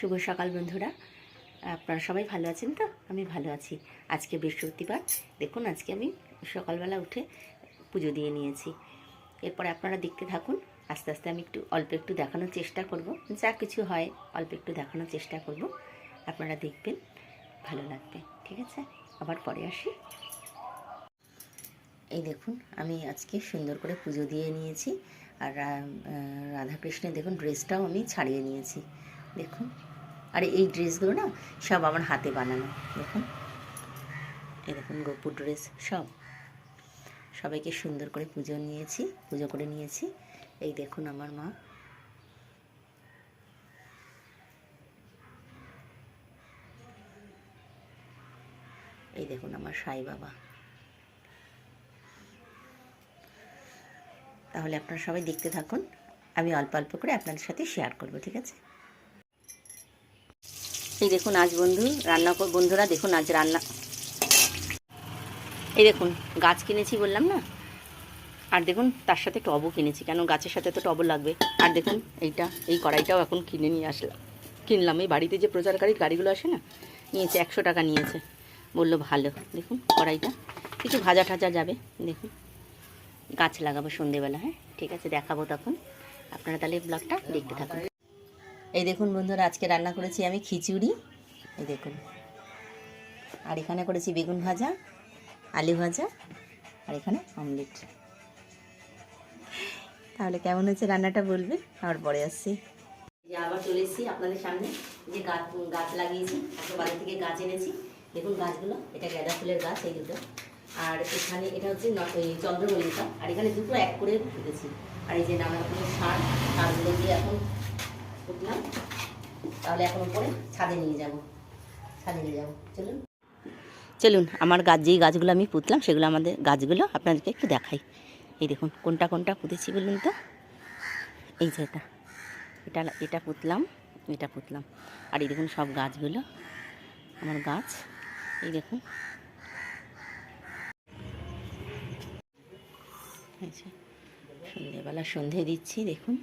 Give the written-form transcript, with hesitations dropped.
শুভ সকাল বন্ধুরা, আপনারা সবাই ভালো আছেন তো? আমি ভালো আছি। আজকে বৃহস্পতিবার, দেখুন আজকে আমি সকালবেলা উঠে পুজো দিয়ে নিয়েছি। এরপরে আপনারা দেখতে থাকুন। আস্তে আস্তে আমি অল্প একটু দেখানোর চেষ্টা করব, যা কিছু হয় অল্প একটু দেখানোর চেষ্টা করব। আপনারা দেখবেন, ভালো লাগবে। ঠিক আছে, আবার পরে আসি। এই দেখুন, আমি আজকে সুন্দর করে পুজো দিয়ে নিয়েছি। আর রাধাকৃষ্ণের দেখুন ড্রেসটাও আমি ছাড়িয়ে নিয়েছি। দেখুন, আর এই ড্রেসগুলো না সব আমার হাতে বানানো। দেখুন, এই দেখুন গোপুর ড্রেস সবাইকে সুন্দর করে পুজো করে নিয়েছি। এই দেখুন আমার মা, এই দেখুন আমার সাই বাবা। তাহলে আপনারা সবাই দেখতে থাকুন, আমি অল্প অল্প করে আপনাদের সাথে শেয়ার করব। ঠিক আছে, এই দেখুন আজ বন্ধুরা দেখুন আজ রান্না। এই দেখুন গাছ কিনেছি বললাম না, আর দেখুন তার সাথে টবও কিনেছি, কেন গাছের সাথে তো টবও লাগবে। আর দেখুন এই কড়াইটাও এখন কিনে নিয়ে কিনলাম। এই বাড়িতে যে প্রচারকারীর গাড়িগুলো আসে না, নিয়েছে 100 টাকা নিয়েছে, বললো ভালো। দেখুন কড়াইটা, কিছু ভাজা ঠাজা যাবে। দেখুন গাছ লাগাবো সন্ধেবেলা। হ্যাঁ ঠিক আছে, দেখাবো তখন। আপনারা তাহলে ব্লগটা দেখতে থাকুন। এই দেখুন বন্ধুরা, আজকে রান্না করেছি আমি খিচুড়ি। এই দেখুন, আর এখানে করেছি বেগুন ভাজা, আলু ভাজা, আর এখানে অমলেট। তাহলে কেমন হয়েছে রান্নাটা বলবে, আবার পরে আসছি। যে আবার চলে এসেছি আপনাদের সামনে, যে গাছ লাগিয়েছি, একটা বাড়ি থেকে গাছ এনেছি। দেখুন গাছগুলো, এটা গাঁদা ফুলের গাছ, এই দুটো। আর এখানে এটা হচ্ছে চন্দ্রমল্লিকা, আর এখানে দুটো এক করে ফুটেছি। আর এই যে নানা রকমের সারগুলো দিয়ে এখন ফুটলাম। তাহলে এখন উপরে ছাদে নিয়ে যাব। চলুন আমার যেই গাছগুলো আমি পুঁতলাম, সেগুলো আমাদের গাছগুলো আপনাদেরকে একটু দেখাই। এই দেখুন কোনটা পুঁতেছি বলুন তো। এই যে এটা পুঁতলাম, আর এই দেখুন সব গাছগুলো আমার গাছ। এই দেখুন, সন্ধেবেলা সন্ধে দিচ্ছি। দেখুন